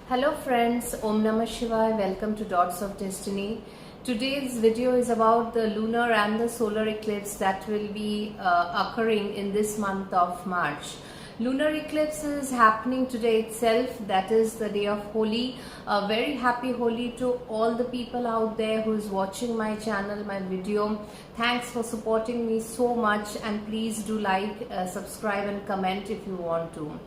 Hello friends, Om Namah Shivaya, welcome to Dots of Destiny. Today's video is about the lunar and the solar eclipse that will be occurring in this month of March. Lunar eclipse is happening today itself, that is the day of Holi. A very happy Holi to all the people out there who is watching my channel, my video. Thanks for supporting me so much, and please do like, subscribe and comment if you want to.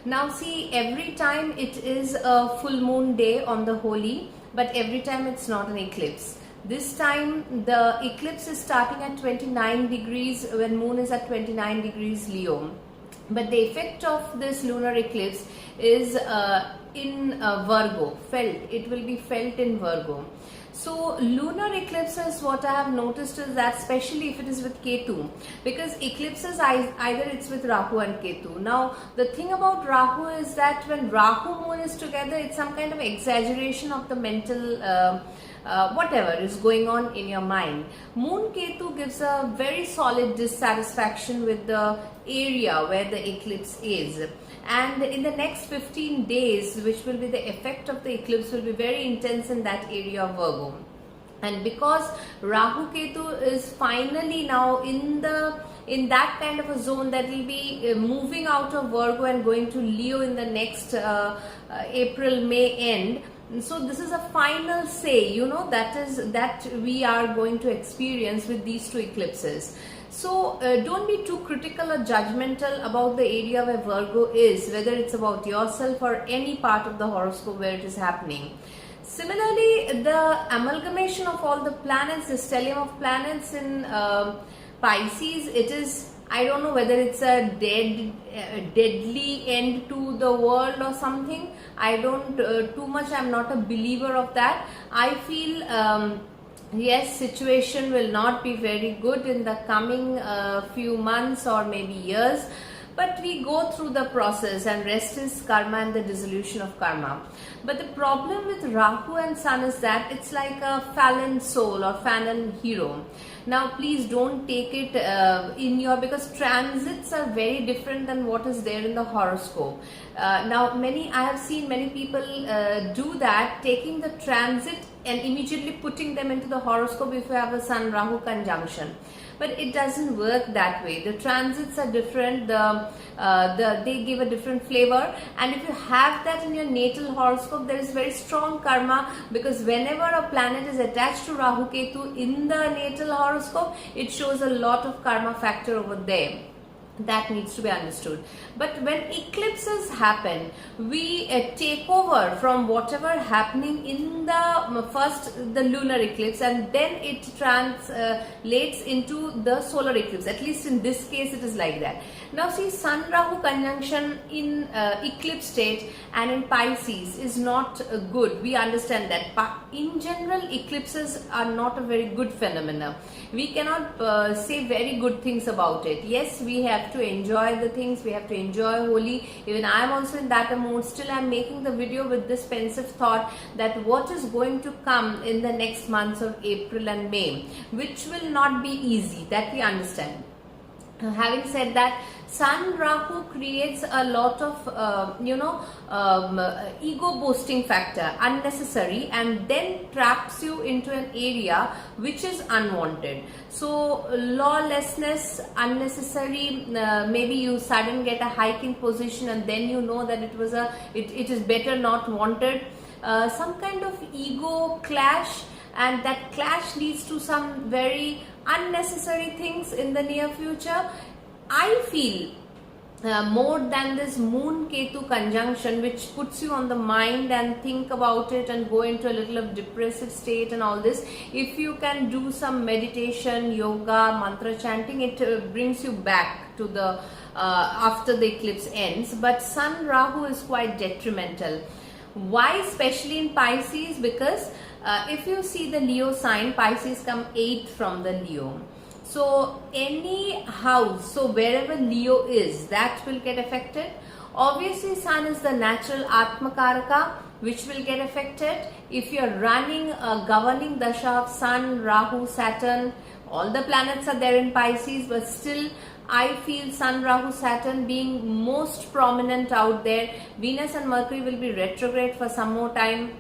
Now see, every time it is a full moon day on the Holi, but every time it's not an eclipse. This time the eclipse is starting at 29 degrees when moon is at 29 degrees Leo. But the effect of this lunar eclipse is in Virgo, felt. It will be felt in Virgo. So lunar eclipses, what I have noticed is that, especially if it is with Ketu, because eclipses either it's with Rahu and Ketu. Now the thing about Rahu is that when Rahu moon is together, it's some kind of exaggeration of the mental whatever is going on in your mind. Moon Ketu gives a very solid dissatisfaction with the area where the eclipse is. And in the next 15 days, which will be the effect of the eclipse, will be very intense in that area of Virgo. And because Rahu Ketu is finally now in that kind of a zone that will be moving out of Virgo and going to Leo in the next April-May end. So this is a final say, that we are going to experience with these two eclipses. So don't be too critical or judgmental about the area where Virgo is, whether it's about yourself or any part of the horoscope where it is happening. Similarly, the amalgamation of all the planets, the stellium of planets in Pisces, it is, I don't know whether it's a deadly end to the world or something. I don't too much, I'm not a believer of that. I feel yes, situation will not be very good in the coming few months or maybe years, but we go through the process, and rest is karma and the dissolution of karma. But the problem with Rahu and Sun is that it's like a fallen soul or fallen hero. Now please don't take it because transits are very different than what is there in the horoscope. Now I have seen many people do that, taking the transit and immediately putting them into the horoscope if you have a Sun Rahu conjunction. But it doesn't work that way. The transits are different, they give a different flavor, and if you have that in your natal horoscope, there is very strong karma, because whenever a planet is attached to Rahu Ketu in the natal horoscope, it shows a lot of karma factor over there. That needs to be understood. But when eclipses happen, we take over from whatever happening in the lunar eclipse, and then it translates into the solar eclipse. At least in this case it is like that. Now see, Sun Rahu conjunction in eclipse state and in Pisces is not good. We understand that, but in general eclipses are not a very good phenomena. We cannot say very good things about it. Yes, we have to enjoy the things, we have to enjoy Holi. Even I am also in that mood. Still I am making the video with this pensive thought that what is going to come in the next months of April and May, which will not be easy, that we understand. Having said that, Sun Rahu creates a lot of ego boosting factor, unnecessary, and then traps you into an area which is unwanted. So lawlessness, unnecessary, maybe you suddenly get a hike in position and then you know that it is better not wanted. Some kind of ego clash, and that clash leads to some very unnecessary things in the near future. I feel more than this moon Ketu conjunction, which puts you on the mind and think about it and go into a little of depressive state and all this, if you can do some meditation, yoga, mantra chanting, it brings you back to the after the eclipse ends. But Sun Rahu is quite detrimental. Why? Especially in Pisces, because if you see the Leo sign, Pisces come 8th from the Leo. So any house, so wherever Leo is, that will get affected. Obviously Sun is the natural Atmakaraka, which will get affected. If you are running a governing dasha of Sun, Rahu, Saturn, all the planets are there in Pisces, but still I feel Sun, Rahu, Saturn being most prominent out there. Venus and Mercury will be retrograde for some more time.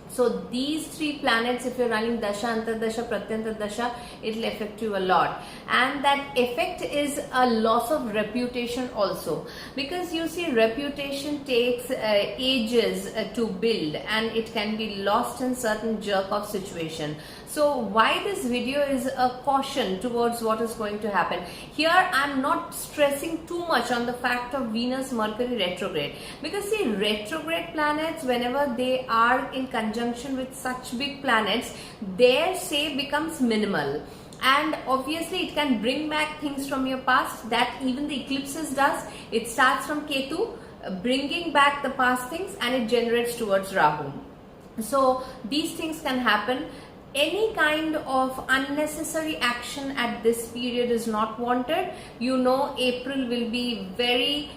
So these three planets, if you're running Dasha, Antardasha, Pratyanta Dasha, it will affect you a lot. And that effect is a loss of reputation also. Because you see, reputation takes ages to build, and it can be lost in certain jerk of situation. So why this video is a caution towards what is going to happen. Here I'm not stressing too much on the fact of Venus, Mercury retrograde. Because see, retrograde planets, whenever they are in conjunction with such big planets, their say becomes minimal. And obviously it can bring back things from your past, that even the eclipses does. It starts from Ketu, bringing back the past things, and it generates towards Rahu. So these things can happen. Any kind of unnecessary action at this period is not wanted. You know, April will be very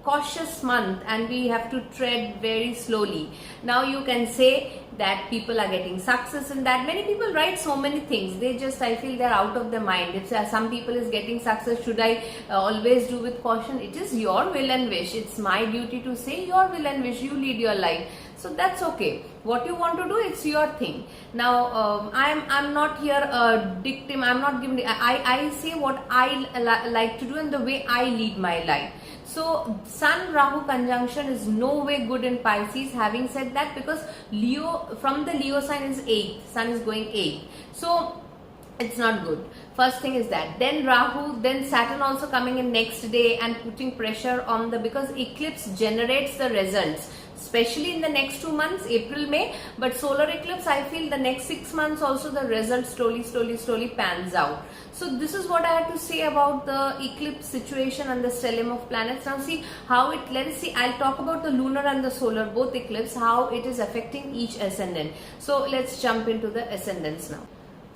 cautious month, and we have to tread very slowly. Now you can say that people are getting success in that. Many people write so many things. They just, I feel they're out of their mind. If some people is getting success, should I always do with caution? It is your will and wish. It's my duty to say your will and wish. You lead your life. So that's okay. What you want to do, it's your thing. Now I'm not here a dictum. I'm not giving. I say what I like to do and the way I lead my life. So Sun Rahu conjunction is no way good in Pisces. Having said that, because Leo, from the Leo sign is 8th, Sun is going 8th. So it's not good. First thing is that. Then Rahu, then Saturn also coming in next day and putting pressure on the, because eclipse generates the results, especially in the next 2 months, April, May. But solar eclipse, I feel the next 6 months also the result slowly pans out. So this is what I have to say about the eclipse situation and the stellium of planets. Now see how it, let's see, I'll talk about the lunar and the solar, both eclipse, how it is affecting each ascendant. So let's jump into the ascendants now.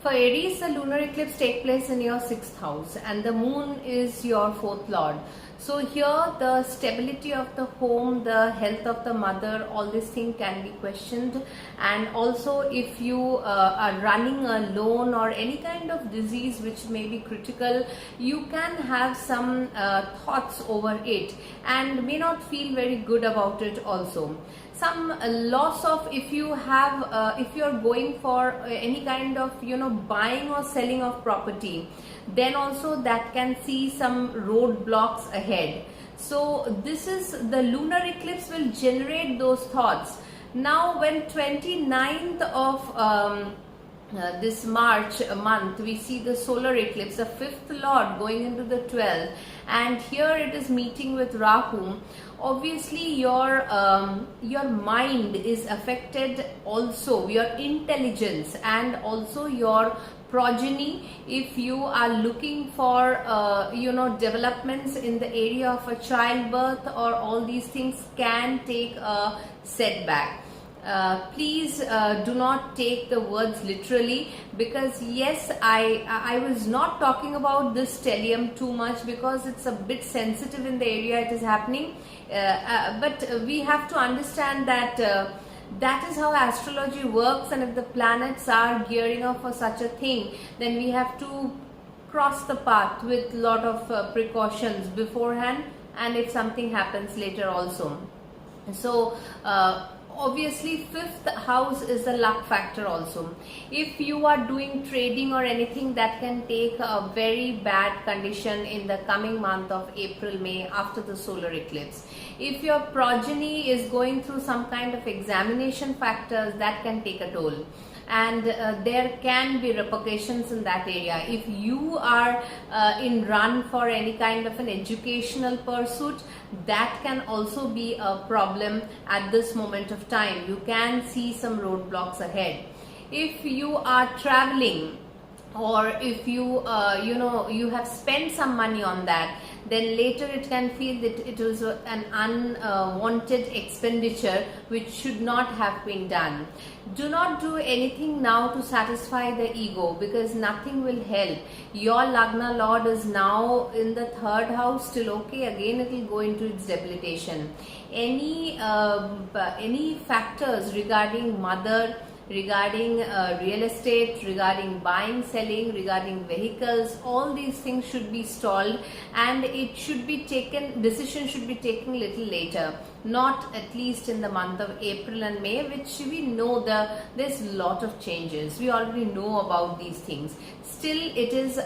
For Aries, the lunar eclipse take place in your 6th house, and the moon is your 4th lord. So here the stability of the home, the health of the mother, all these things can be questioned. And also if you are running a loan or any kind of disease which may be critical, you can have some thoughts over it and may not feel very good about it also. Some loss of, if you have if you are going for any kind of buying or selling of property, then also that can see some roadblocks ahead. So this is, the lunar eclipse will generate those thoughts. Now when 29th of this March month, we see the solar eclipse, the 5th lord going into the 12th, and here it is meeting with Rahu. Obviously your mind is affected also, your intelligence, and also your progeny. If you are looking for developments in the area of a childbirth, or all these things can take a setback. Please do not take the words literally, because yes, I was not talking about this stellium too much because it's a bit sensitive in the area it is happening, but we have to understand that that is how astrology works, and if the planets are gearing up for such a thing, then we have to cross the path with lot of precautions beforehand, and if something happens later also. So obviously 5th house is the luck factor also. If you are doing trading or anything, that can take a very bad condition in the coming month of April, May, after the solar eclipse. If your progeny is going through some kind of examination factors, that can take a toll. And there can be repercussions in that area. If you are in run for any kind of an educational pursuit, that can also be a problem at this moment of time. You can see some roadblocks ahead. If you are traveling, or if you you have spent some money on that, then later it can feel that it was an unwanted expenditure which should not have been done. Do not do anything now to satisfy the ego, because nothing will help. Your Lagna Lord is now in the 3rd house, still okay, again it will go into its debilitation. Any factors regarding mother, regarding real estate, regarding buying, selling, regarding vehicles. All these things should be stalled, and it should be taken, decision should be taken a little later, not at least in the month of April and May, which we know there's a lot of changes. We already know about these things. Still, it is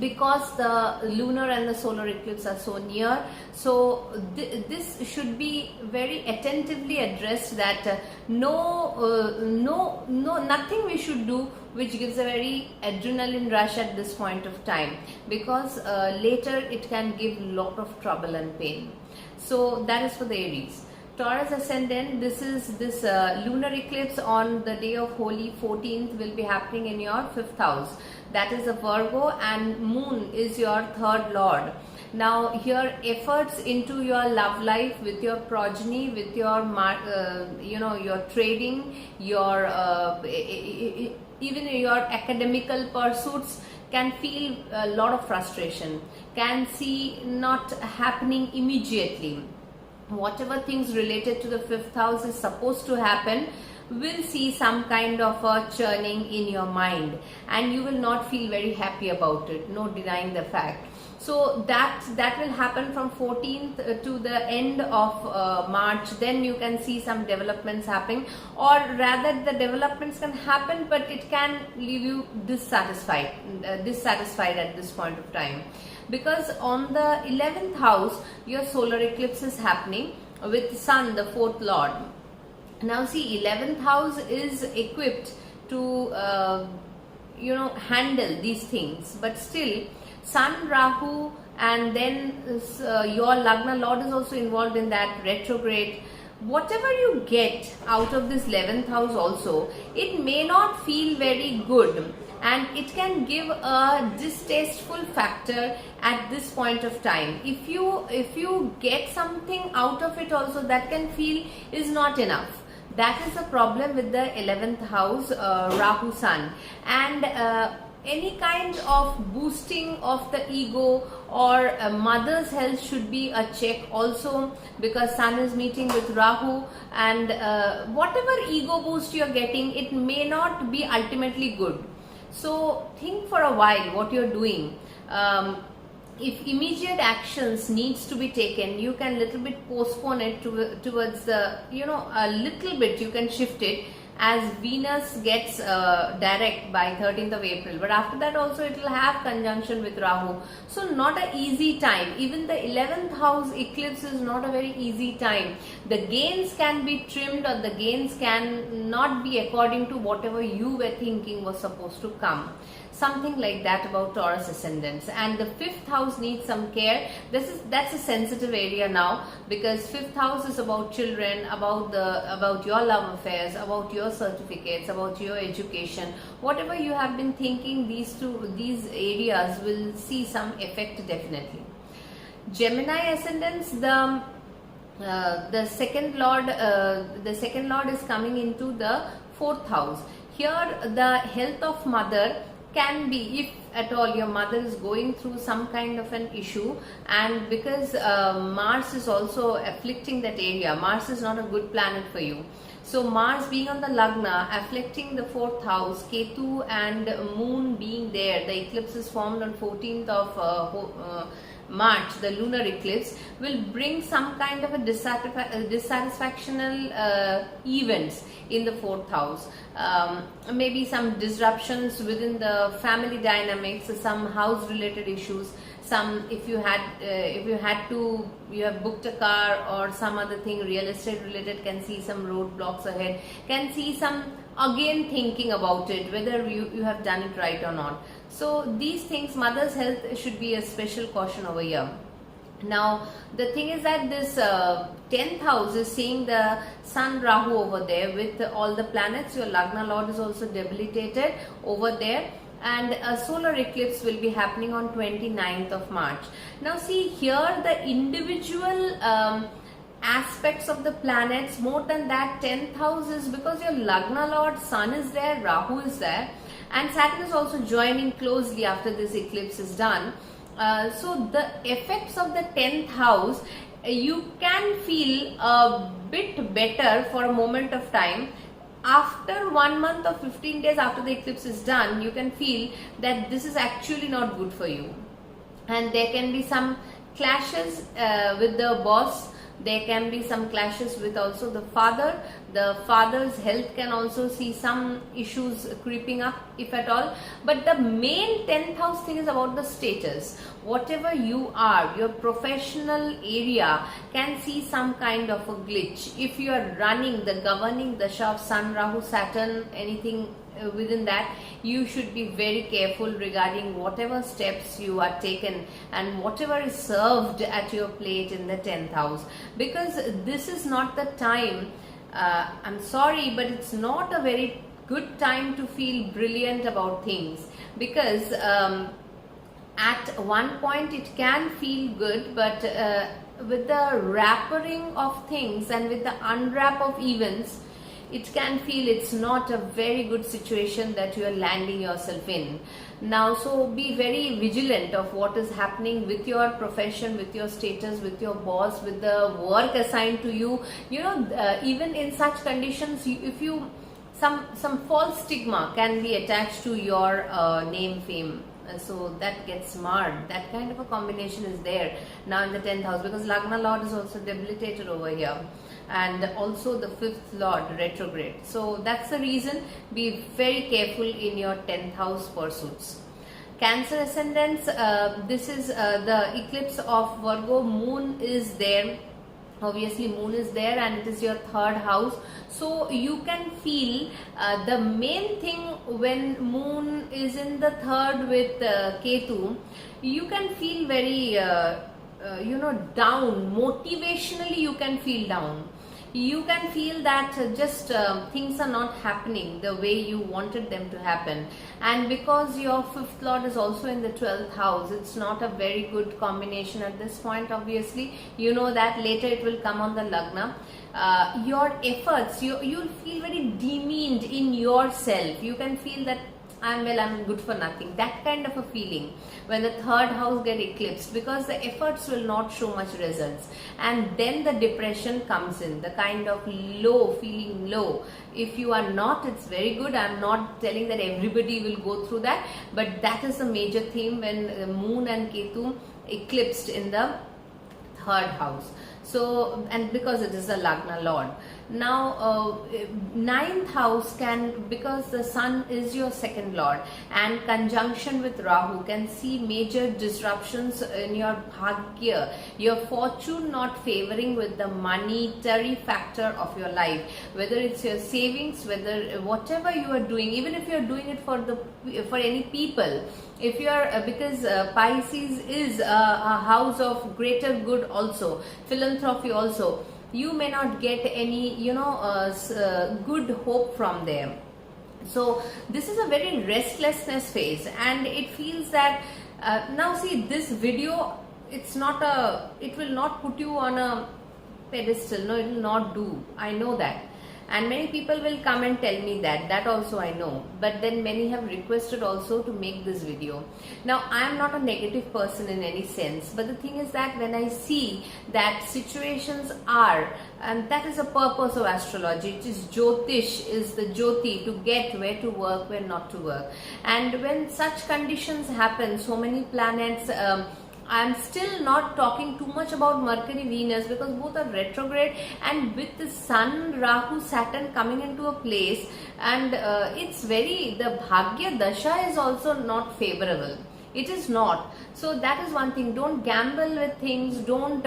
because the lunar and the solar eclipse are so near, so this should be very attentively addressed, that nothing we should do which gives a very adrenaline rush at this point of time, because later it can give lot of trouble and pain. So that is for the Aries. Taurus ascendant, this lunar eclipse on the day of Holy 14th will be happening in your 5th house. That is a Virgo, and moon is your 3rd lord. Now here, efforts into your love life, with your progeny, with your your trading, your even your academical pursuits can feel a lot of frustration, can see not happening immediately. Whatever things related to the 5th house is supposed to happen will see some kind of a churning in your mind, and you will not feel very happy about it, no denying the fact. So that will happen from 14th to the end of March. Then you can see some developments happening, or rather the developments can happen, but it can leave you dissatisfied at this point of time, because on the 11th house your solar eclipse is happening with Sun, the 4th lord. Now see, 11th house is equipped to handle these things, but still Sun, Rahu, and then your Lagna Lord is also involved in that, retrograde. Whatever you get out of this 11th house also, it may not feel very good, and it can give a distasteful factor at this point of time. If you get something out of it also, that can feel is not enough. That is the problem with the 11th house, Rahu Sun. And any kind of boosting of the ego or mother's health should be a check also, because Sun is meeting with Rahu, and whatever ego boost you're getting, it may not be ultimately good. So think for a while what you're doing. If immediate actions needs to be taken, you can little bit postpone it towards the, a little bit you can shift it, as Venus gets direct by 13th of April. But after that also it will have conjunction with Rahu. So not an easy time. Even the 11th house eclipse is not a very easy time. The gains can be trimmed, or the gains can not be according to whatever you were thinking was supposed to come. Something like that about Taurus ascendants. And the 5th house needs some care. That's a sensitive area now, because 5th house is about children, about your love affairs, about your certificates, about your education. Whatever you have been thinking, these areas will see some effect definitely. Gemini ascendants, the second lord is coming into the 4th house. Here the health of mother can be, if at all your mother is going through some kind of an issue, and because Mars is also afflicting that area. Mars is not a good planet for you. So Mars being on the Lagna, afflicting the 4th house, Ketu and Moon being there, the eclipse is formed on 14th of March, the lunar eclipse, will bring some kind of a dissatisfactional events in the 4th house. Maybe some disruptions within the family dynamics, some house related issues, some if you have booked a car or some other thing real estate related, can see some roadblocks ahead, can see some again thinking about it, whether you have done it right or not. So these things, mother's health should be a special caution over here. Now the thing is that this 10th house is seeing the Sun Rahu over there with all the planets. Your Lagna Lord is also debilitated over there, and a solar eclipse will be happening on 29th of March. Now see here, the individual aspects of the planets, more than that 10th house is, because your Lagna Lord Sun is there, Rahu is there, and Saturn is also joining closely after this eclipse is done. So the effects of the 10th house, you can feel a bit better for a moment of time. after 1 month or 15 days after the eclipse is done, you can feel that this is actually not good for you, and there can be some clashes with the boss. There can be some clashes with also the father. The father's health can also see some issues creeping up, if at all. But the main 10th house thing is about the status. Whatever you are, your professional area can see some kind of a glitch. If you are running the governing dasha of Sun, Rahu, Saturn, anything within that, you should be very careful regarding whatever steps you are taken and whatever is served at your plate in the 10th house, because this is not the time, I'm sorry, but it's not a very good time to feel brilliant about things, because at one point it can feel good, but with the wrapping of things and with the unwrap of events, it can feel it's not a very good situation that you are landing yourself in now. So be very vigilant of what is happening with your profession, with your status, with your boss, with the work assigned to you. You know, even in such conditions, if you some false stigma can be attached to your name, fame, so that gets marred. That kind of a combination is there now in the 10th house, because Lagna Lord is also debilitated over here, and also the 5th Lord retrograde. So that's the reason. Be very careful in your 10th house pursuits. Cancer ascendants, this is the eclipse of Virgo. Moon is there. Obviously moon is there, and it is your 3rd house. So you can feel the main thing when moon is in the 3rd with Ketu, you can feel very down. Motivationally you can feel down. You can feel that just things are not happening the way you wanted them to happen, and because your 5th Lord is also in the 12th house, it's not a very good combination at this point. Obviously you know that later it will come on the Lagna. Your efforts, you'll feel very demeaned in yourself. You can feel that I'm good for nothing. That kind of a feeling when the 3rd house get eclipsed, because the efforts will not show much results, and then the depression comes in, the kind of low, feeling low. If you are not, it's very good. I'm not telling that everybody will go through that, but that is the major theme when moon and Ketu eclipsed in the 3rd house. So, and because it is the Lagna Lord. Now 9th house can, because the sun is your 2nd Lord and conjunction with Rahu, can see major disruptions in your bhagya, your fortune not favoring with the monetary factor of your life, whether it's your savings, whether whatever you are doing, even if you are doing it for any people. If you are, because Pisces is a house of greater good also, philanthropy also, you may not get any good hope from there. So this is a very restlessness phase, and it feels that now see, this video, it will not put you on a pedestal. No, it will not do. I know that. And many people will come and tell me that also I know, but then many have requested also to make this video. Now I am not a negative person in any sense, but the thing is that when I see that situations are, and that is the purpose of astrology, it is Jyotish, is the Jyoti, to get where to work, where not to work. And when such conditions happen, so many planets, I'm still not talking too much about Mercury, Venus, because both are retrograde, and with the Sun, Rahu, Saturn coming into a place, and it's very, the Bhagya Dasha is also not favorable. It is not. So that is one thing. Don't gamble with things. Don't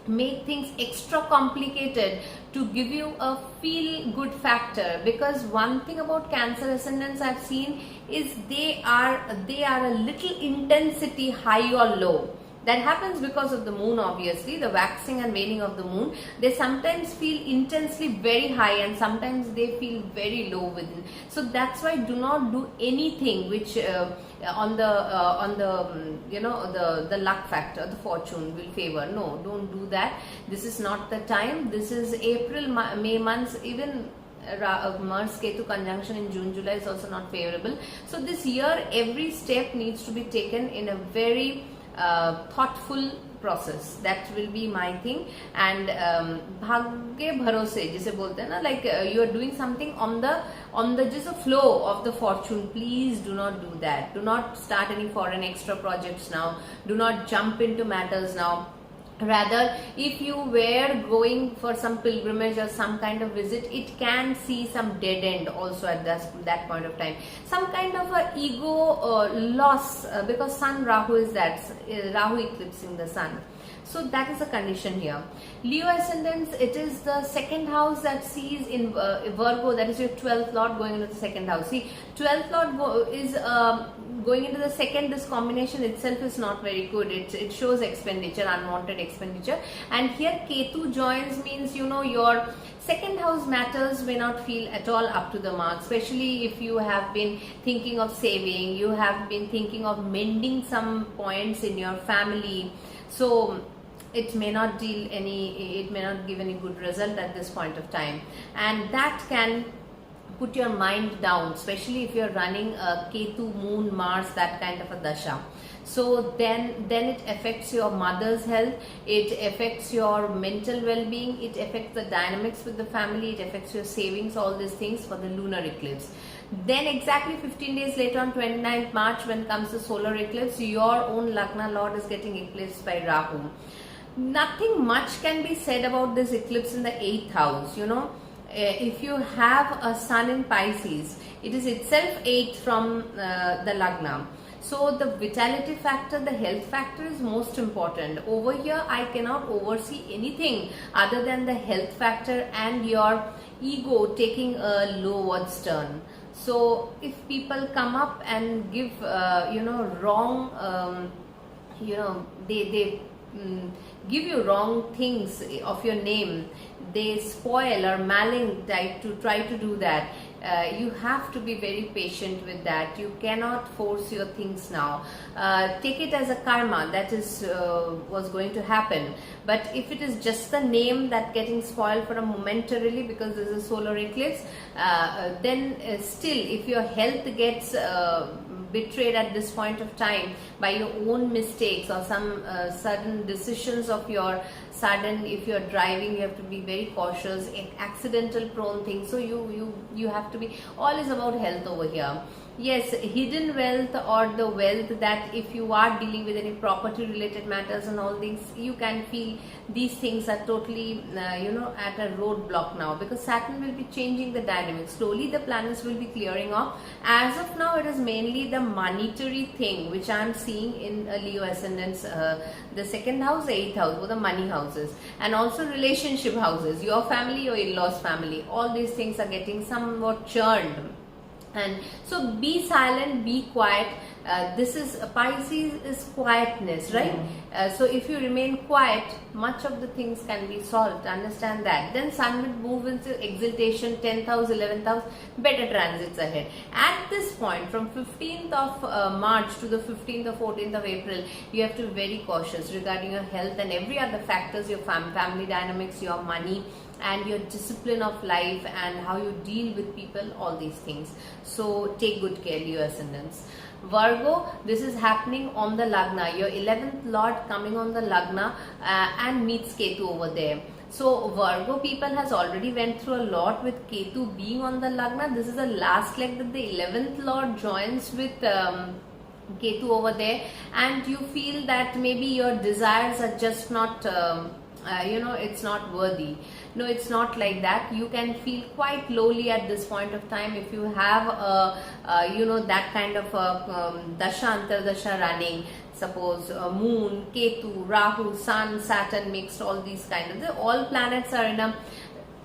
make things extra complicated to give you a feel good factor, because one thing about Cancer ascendants I've seen is they are a little intensity high or low. That happens because of the moon, obviously, the waxing and waning of the moon. They sometimes feel intensely very high, and sometimes they feel very low within. So that's why do not do anything which on the luck factor, the fortune will favor. No, don't do that. This is not the time. This is April, May months, even Mars Ketu conjunction in June, July is also not favorable. So this year every step needs to be taken in a very thoughtful process. That will be my thing. And bhagye bharose jise bolte hain na, like you are doing something on the just a flow of the fortune. Please do not do that. Do not start any foreign extra projects now. Do not jump into matters now. Rather, if you were going for some pilgrimage or some kind of visit, it can see some dead end also at that point of time. Some kind of a ego loss, because Sun Rahu is that, Rahu eclipsing the Sun. So that is the condition here. Leo ascendants, it is the second house that sees in Virgo, that is your 12th lord going into the second house. See, 12th lord is going into the second. This combination itself is not very good. It shows expenditure, unwanted expenditure. And here Ketu joins means, you know, your second house matters may not feel at all up to the mark, especially if you have been thinking of saving, you have been thinking of mending some points in your family. So it may not give any good result at this point of time, and that can put your mind down, especially if you're running a Ketu, Moon, Mars, that kind of a dasha. So then it affects your mother's health, it affects your mental well-being, it affects the dynamics with the family, it affects your savings, all these things for the lunar eclipse. Then exactly 15 days later on 29th March, when comes the solar eclipse, your own Lagna Lord is getting eclipsed by Rahu. Nothing much can be said about this eclipse in the 8th house, you know. If you have a Sun in Pisces, it is itself 8 from the Lagna. So the vitality factor, the health factor is most important. Over here, I cannot oversee anything other than the health factor and your ego taking a lowards turn. So if people come up and give, wrong, they give you wrong things of your name, they spoil or malign to try to do that. You have to be very patient with that. You cannot force your things now. Take it as a karma that is was going to happen. But if it is just the name that getting spoiled for a momentarily because there is a solar eclipse, then still if your health gets betrayed at this point of time by your own mistakes or some sudden decisions of your sudden, if you're driving, you have to be very cautious, accidental prone things. So you have to be, all is about health over here. Yes, hidden wealth or the wealth that if you are dealing with any property related matters and all things, you can feel these things are totally at a roadblock now, because Saturn will be changing the dynamics. Slowly the planets will be clearing off. As of now, it is mainly the monetary thing which I am seeing in Leo ascendants, the second house, the 8th house, or the money houses, and also relationship houses, your family, your in-laws family. All these things are getting somewhat churned. And so be silent, be quiet. This is Pisces is quietness, right? So if you remain quiet, much of the things can be solved. Understand that. Then Sun will move into exaltation, 10th house, 11th house, better transits ahead. At this point, from 15th of March to the 15th or 14th of April, you have to be very cautious regarding your health and every other factors, your family dynamics, your money, and your discipline of life and how you deal with people, all these things. So take good care, Leo ascendants. Virgo, this is happening on the Lagna, your 11th lord coming on the Lagna and meets Ketu over there. So Virgo people has already went through a lot with Ketu being on the Lagna. This is the last leg that the 11th lord joins with Ketu over there, and you feel that maybe your desires are just not it's not worthy. No, it's not like that. You can feel quite lowly at this point of time if you have that kind of a dasha antardasha running. Suppose Moon, Ketu, Rahu, Sun, Saturn mixed, all these kind of, all planets are in a,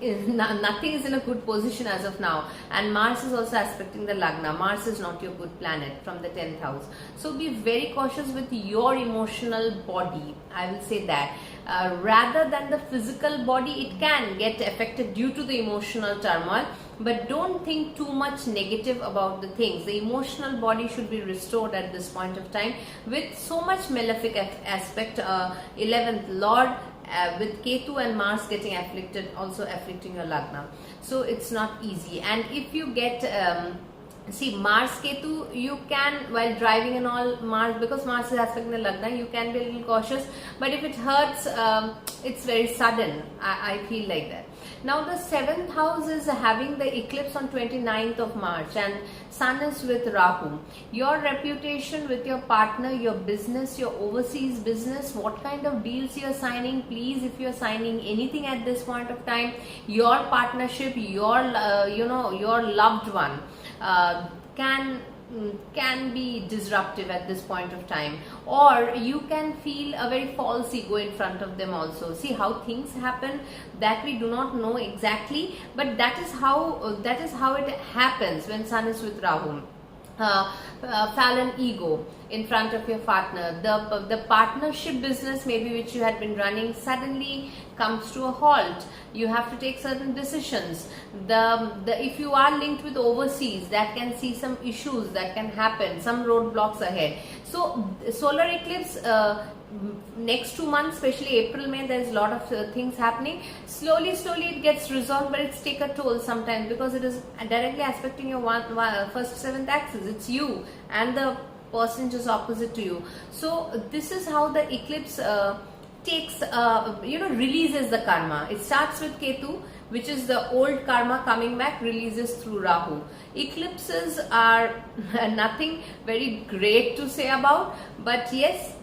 nothing is in a good position as of now, and Mars is also aspecting the Lagna. Mars is not your good planet from the 10th house. So be very cautious with your emotional body, I will say that. Rather than the physical body, it can get affected due to the emotional turmoil, but don't think too much negative about the things. The emotional body should be restored at this point of time with so much malefic aspect, 11th lord, with Ketu and Mars getting afflicted, also afflicting your Lagna. So it's not easy. And if you get See, Mars Ketu, you can, while driving and all, Mars, because Mars is aspecting the Lagna, you can be a little cautious, but if it hurts, it's very sudden. I feel like that. Now the 7th house is having the eclipse on 29th of March, and Sun is with Rahu. Your reputation with your partner, your business, your overseas business, what kind of deals you are signing, please, if you are signing anything at this point of time, your partnership, your your loved one can be disruptive at this point of time, or you can feel a very false ego in front of them also. See how things happen that we do not know exactly, but that is how it happens when Sun is with Rahu. Fallen ego in front of your partner, the partnership business maybe which you had been running suddenly comes to a halt. You have to take certain decisions. If you are linked with overseas, that can see some issues that can happen, some roadblocks ahead. So solar eclipse, next 2 months, especially April, May, there is a lot of things happening. Slowly it gets resolved, but it's take a toll sometimes, because it is directly aspecting your first 7th axis. It's you and the person just opposite to you. So this is how the eclipse takes, releases the karma. It starts with Ketu, which is the old karma coming back, releases through Rahu. Eclipses are nothing very great to say about, but yes,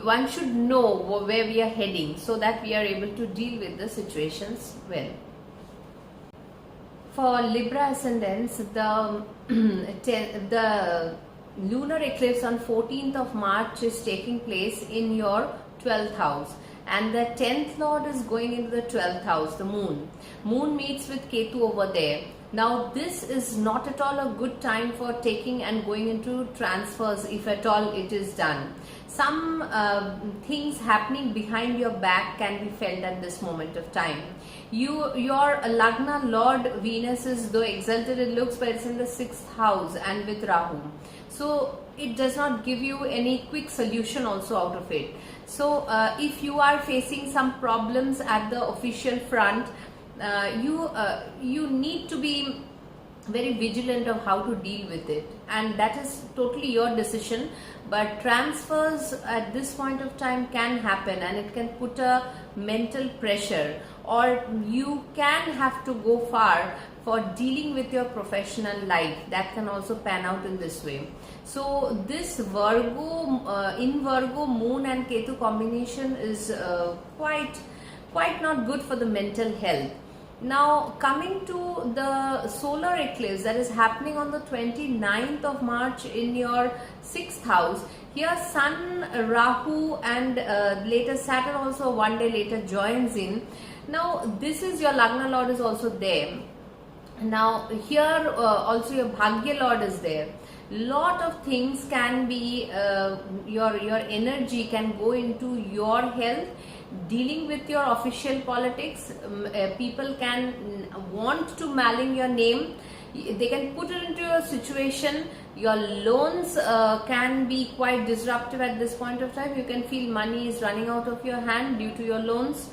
one should know where we are heading so that we are able to deal with the situations well. For Libra ascendants, the lunar eclipse on 14th of March is taking place in your 12th house, and the 10th lord is going into the 12th house, the moon. Moon meets with Ketu over there. Now this is not at all a good time for taking and going into transfers, if at all it is done. Some things happening behind your back can be felt at this moment of time. Your Lagna Lord Venus is, though exalted it looks, but it's in the 6th house and with Rahu. So it does not give you any quick solution also out of it. So if you are facing some problems at the official front, you need to be very vigilant of how to deal with it, and that is totally your decision. But transfers at this point of time can happen, and it can put a mental pressure, or you can have to go far for dealing with your professional life. That can also pan out in this way. So this Virgo, in Virgo, Moon and Ketu combination is quite not good for the mental health. Now coming to the solar eclipse that is happening on the 29th of March in your 6th house. Here Sun, Rahu and later Saturn also one day later joins in. Now this is your Lagna Lord is also there. Now here also your Bhagya Lord is there. Lot of things can be, your energy can go into your health, dealing with your official politics. People can want to malign your name. They can put it into your situation. Your loans can be quite disruptive at this point of time. You can feel money is running out of your hand due to your loans.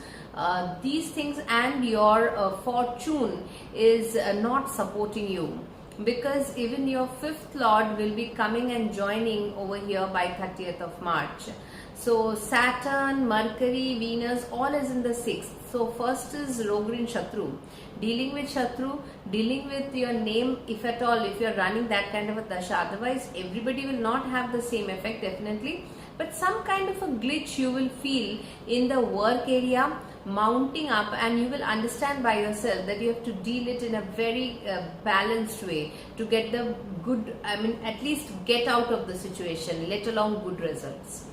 These things, and your fortune is not supporting you, because even your 5th lord will be coming and joining over here by 30th of March. So Saturn, Mercury, Venus, all is in the 6th. So first is Rogrin Shatru, dealing with Shatru, dealing with your name, if at all, if you are running that kind of a dasha. Otherwise everybody will not have the same effect definitely, but some kind of a glitch you will feel in the work area mounting up, and you will understand by yourself that you have to deal it in a very balanced way to get the good, at least get out of the situation, let alone good results.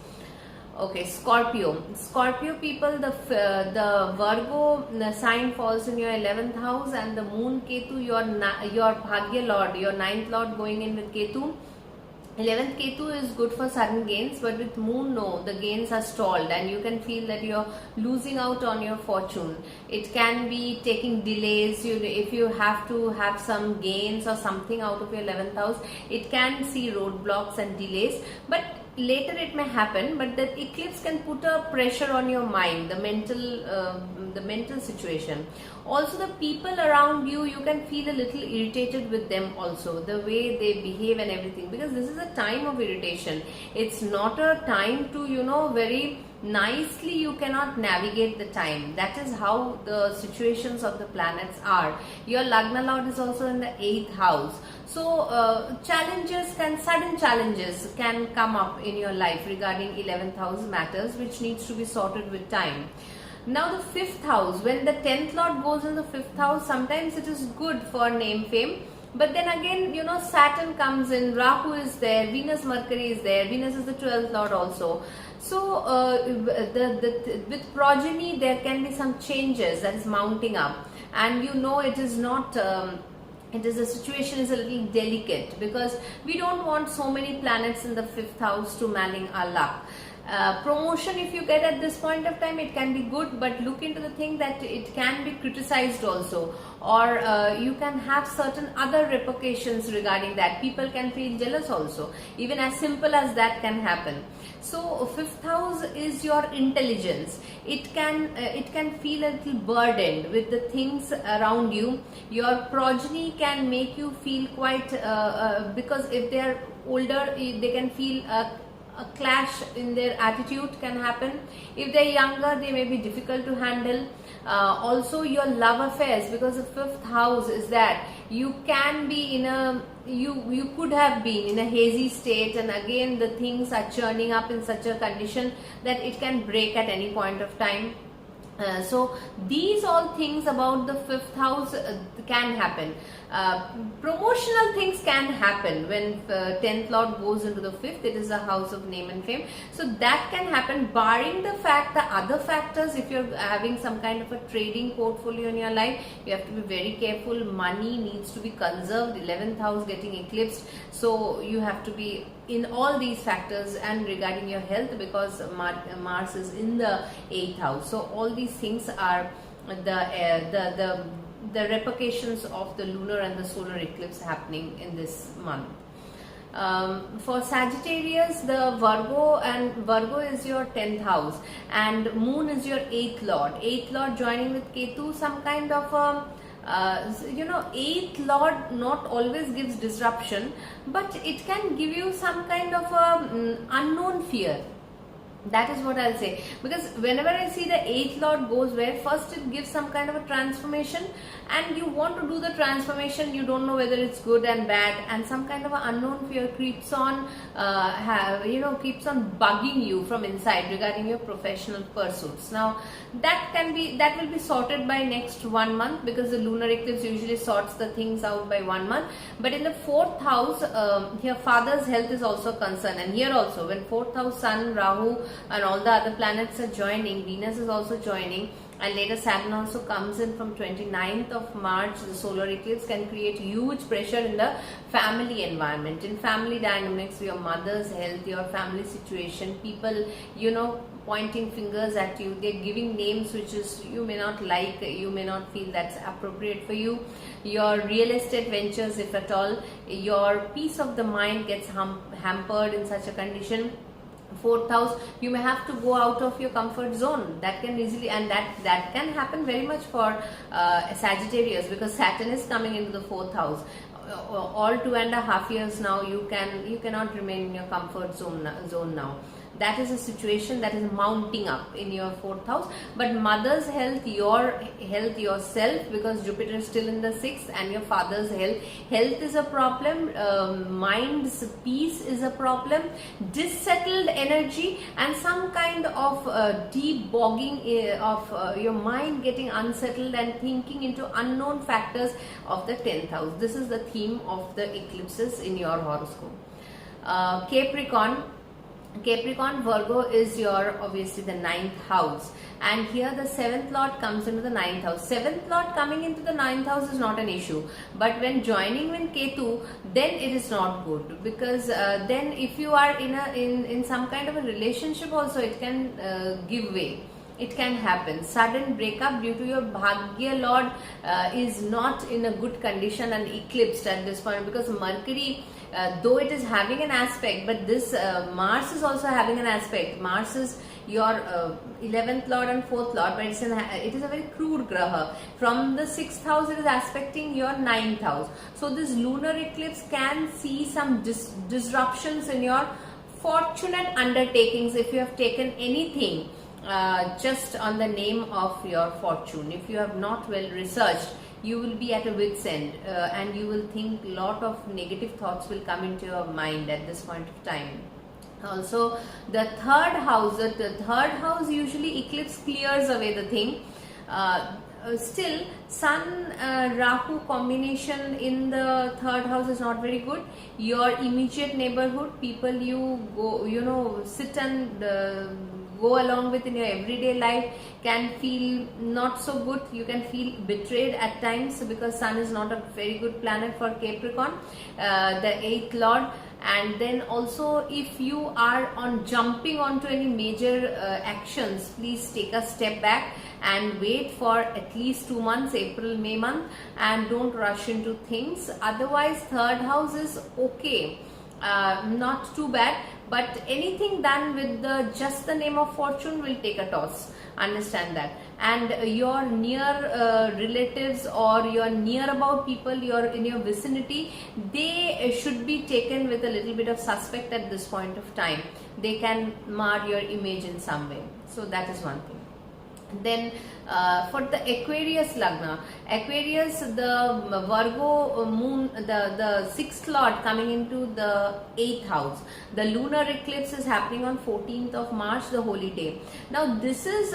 Okay, Scorpio people, the Virgo sign falls in your 11th house, and the Moon Ketu, your Bhagya Lord, your 9th Lord going in with Ketu. 11th Ketu is good for sudden gains, but with Moon, no, the gains are stalled and you can feel that you're losing out on your fortune. It can be taking delays. If you have to have some gains or something out of your 11th house, it can see roadblocks and delays. But later it may happen, but the eclipse can put a pressure on your mind, the mental situation. Also the people around you, you can feel a little irritated with them also, the way they behave and everything, because this is a time of irritation. It's not a time to, you know, very nicely, you cannot navigate the time. That is how the situations of the planets are. Your Lagna Lord is also in the 8th house. So sudden challenges can come up in your life regarding 11th house matters, which needs to be sorted with time. Now the 5th house, when the 10th Lord goes in the 5th house, sometimes it is good for name, fame. But then again, you know, Saturn comes in, Rahu is there, Venus, Mercury is there, Venus is the 12th Lord also. So with progeny, there can be some changes that is mounting up, and you know, it is not, the situation is a little delicate, because we don't want so many planets in the 5th house to manning our luck. Promotion, if you get at this point of time, it can be good, but look into the thing that it can be criticized also, or you can have certain other repercussions regarding that. People can feel jealous also, even as simple as that can happen. So 5th house is your intelligence. It can feel a little burdened with the things around you. Your progeny can make you feel quite because if they are older, they can feel a clash in their attitude can happen. If they're younger, they may be difficult to handle. Also your love affairs, because the 5th house is that you can be in a, you could have been in a hazy state, and again the things are churning up in such a condition that it can break at any point of time. So these all things about the 5th house can happen. Promotional things can happen when 10th Lord goes into the 5th. It is a house of name and fame. So that can happen, barring the fact, the other factors. If you're having some kind of a trading portfolio in your life, you have to be very careful. Money needs to be conserved. 11th house getting eclipsed. So you have to be in all these factors, and regarding your health, because Mars is in the 8th house. So all these things are the repercussions of the lunar and the solar eclipse happening in this month. For Sagittarius, the Virgo is your 10th house, and Moon is your 8th Lord. 8th Lord joining with Ketu, some kind of you know, 8th Lord not always gives disruption, but it can give you some kind of unknown fear. That is what I'll say, because whenever I see the 8th Lord goes where, first it gives some kind of a transformation, and you want to do the transformation, you don't know whether it's good and bad, and some kind of an unknown fear creeps on, keeps on bugging you from inside regarding your professional pursuits. Now that will be sorted by next 1 month, because the lunar eclipse usually sorts the things out by 1 month. But in the 4th house, here father's health is also concerned, and here also when 4th house, Sun, Rahu and all the other planets are joining, Venus is also joining, and later Saturn also comes in from 29th of March. The solar eclipse can create huge pressure in the family environment, in family dynamics, your mother's health, your family situation, people, you know, pointing fingers at you, they're giving names which is you may not like, you may not feel that's appropriate for you. Your real estate ventures, if at all, your peace of the mind gets hampered in such a condition. 4th house, you may have to go out of your comfort zone. That can easily, and that can happen very much for Sagittarius, because Saturn is coming into the 4th house. All 2.5 years now, you cannot remain in your comfort zone now. That is a situation that is mounting up in your 4th house. But mother's health, your health yourself, because Jupiter is still in the 6th, and your father's health is a problem. Mind's peace is a problem. Dissettled energy, and some kind of deep bogging of your mind getting unsettled and thinking into unknown factors of the 10th house. This is the theme of the eclipses in your horoscope. Capricorn, Virgo is your obviously the 9th house, and here the 7th Lord comes into the 9th house. 7th Lord coming into the 9th house is not an issue, but when joining with Ketu, then it is not good, because then if you are in some kind of a relationship also, it can give way. it can happen. Sudden breakup due to your Bhagya Lord is not in a good condition and eclipsed at this point, because Mercury, though it is having an aspect, but this Mars is also having an aspect. Mars is your 11th lord and 4th lord, but it is a very crude graha. From the 6th house it is aspecting your 9th house. So this lunar eclipse can see some disruptions in your fortunate undertakings. If you have taken anything just on the name of your fortune, if you have not well researched, you will be at a wit's end, and you will think lot of negative thoughts will come into your mind at this point of time. Also, the third house usually eclipse clears away the thing. Still, Sun Rahu combination in the third house is not very good. Your immediate neighborhood, people you go, sit and go along with in your everyday life, can feel not so good. You can feel betrayed at times, because Sun is not a very good planet for Capricorn, the 8th lord. And then also, if you are jumping onto any major actions, please take a step back and wait for at least 2 months, April, May month, and don't rush into things. Otherwise, third house is okay, not too bad, but anything done with just the name of fortune will take a toss. Understand that. And your near relatives or your near about people in your vicinity, they should be taken with a little bit of suspect at this point of time. They can mar your image in some way. So that is one thing. Then for the Aquarius Lagna, Aquarius, the Virgo moon, the 6th lord coming into the 8th house. The lunar eclipse is happening on 14th of March, the holy day. Now this is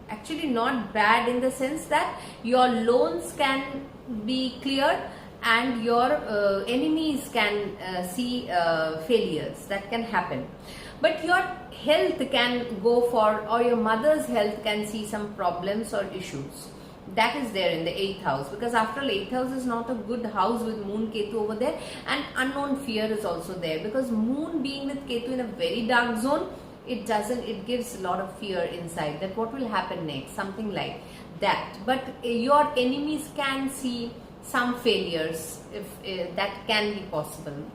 actually not bad, in the sense that your loans can be cleared and your enemies can see failures that can happen. But your health can go for, or your mother's health can see some problems or issues. That is there in the 8th house, because after all, 8th house is not a good house with Moon Ketu over there, and unknown fear is also there, because Moon being with Ketu in a very dark zone, it gives a lot of fear inside, that what will happen next, something like that. But your enemies can see some failures, if that can be possible.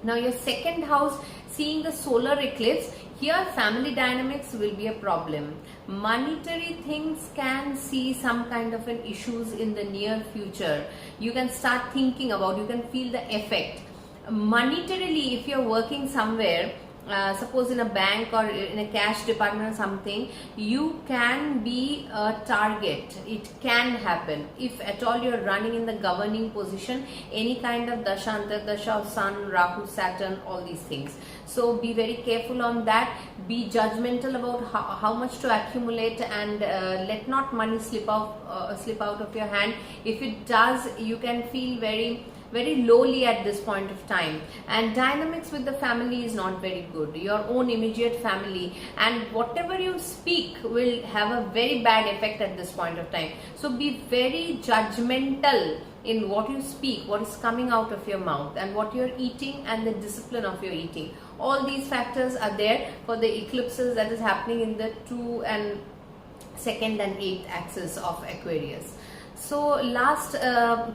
Now your 2nd house, seeing the solar eclipse, here family dynamics will be a problem. Monetary things can see some kind of an issues in the near future. You can start thinking about, you can feel the effect. Monetarily, if you're working somewhere, suppose in a bank or in a cash department or something, you can be a target. It can happen. If at all you're running in the governing position, any kind of dasha, antardasha of Sun, Rahu, Saturn, all these things. So be very careful on that. Be judgmental about how much to accumulate, and let not money slip out of your hand. If it does, you can feel very lowly at this point of time. And dynamics with the family is not very good. Your own immediate family, and whatever you speak will have a very bad effect at this point of time. So be very judgmental in what you speak, what is coming out of your mouth, and what you're eating, and the discipline of your eating. All these factors are there for the eclipses that is happening in the 2 and 2nd and 8th axis of Aquarius. So last,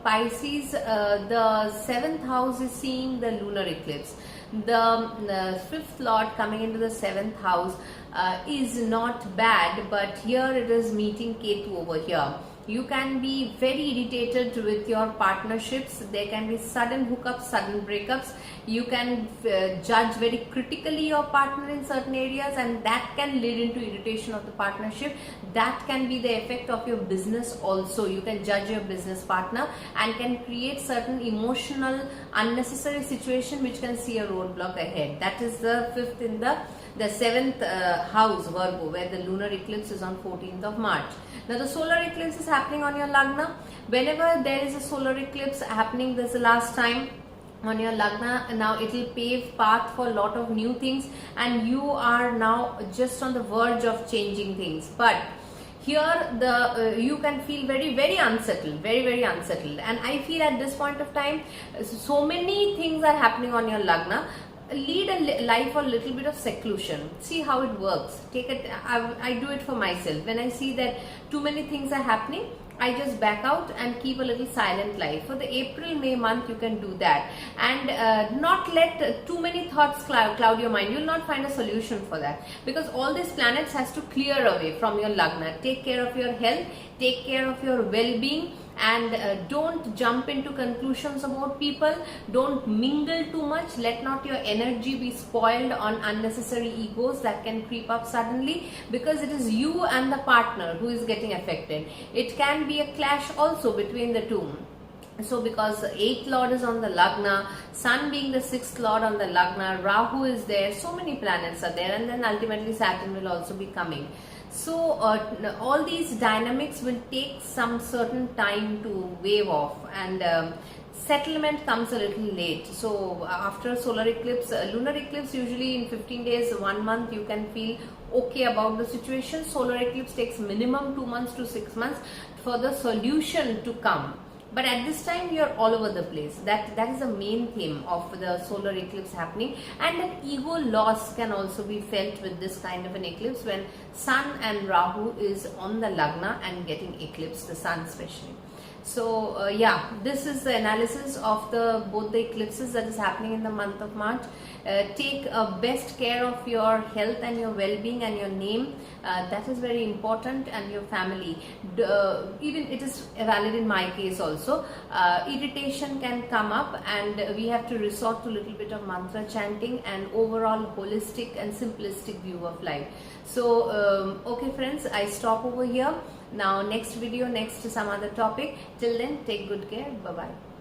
Pisces, the 7th house is seeing the lunar eclipse. The 5th lord coming into the 7th house is not bad, but here it is meeting Ketu over here. You can be very irritated with your partnerships. There can be sudden hookups, sudden breakups. You can judge very critically your partner in certain areas, and that can lead into irritation of the partnership. That can be the effect of your business also. You can judge your business partner and can create certain emotional unnecessary situation which can see a roadblock ahead. That is the 5th in the 7th house, Virgo, where the lunar eclipse is on 14th of March. Now the solar eclipse is happening on your Lagna. Whenever there is a solar eclipse happening, this is the last time on your Lagna, now it will pave path for a lot of new things, and you are now just on the verge of changing things. But here you can feel very unsettled, very unsettled. And I feel at this point of time, so many things are happening on your Lagna. lead a life of a little bit of seclusion. See how it works. Take it. I do it for myself. When I see that too many things are happening, I just back out and keep a little silent life. For the April-May month, you can do that, and not let too many thoughts cloud your mind. You will not find a solution for that, because all these planets has to clear away from your lagna. Take care of your health, take care of your well-being, and don't jump into conclusions about people. Don't mingle too much. Let not your energy be spoiled on unnecessary egos that can creep up suddenly, because it is you and the partner who is getting affected. It can be a clash also between the two. So because the 8th lord is on the lagna, sun being the 6th lord on the lagna, Rahu is there, so many planets are there, and then ultimately Saturn will also be coming. So all these dynamics will take some certain time to wave off, and settlement comes a little late. So after solar eclipse, lunar eclipse, usually in 15 days, 1 month, you can feel okay about the situation. Solar eclipse takes minimum 2 months to 6 months for the solution to come. But at this time, you're all over the place. That is the main theme of the solar eclipse happening. And that ego loss can also be felt with this kind of an eclipse, when sun and Rahu is on the lagna and getting eclipsed, the sun especially. So yeah, this is the analysis of both the eclipses that is happening in the month of March. Take best care of your health and your well-being and your name. That is very important, and your family. Even it is valid in my case also. Irritation can come up, and we have to resort to a little bit of mantra chanting and overall holistic and simplistic view of life. So okay friends, I stop over here. Now next video, next to some other topic. Till then, take good care. Bye bye.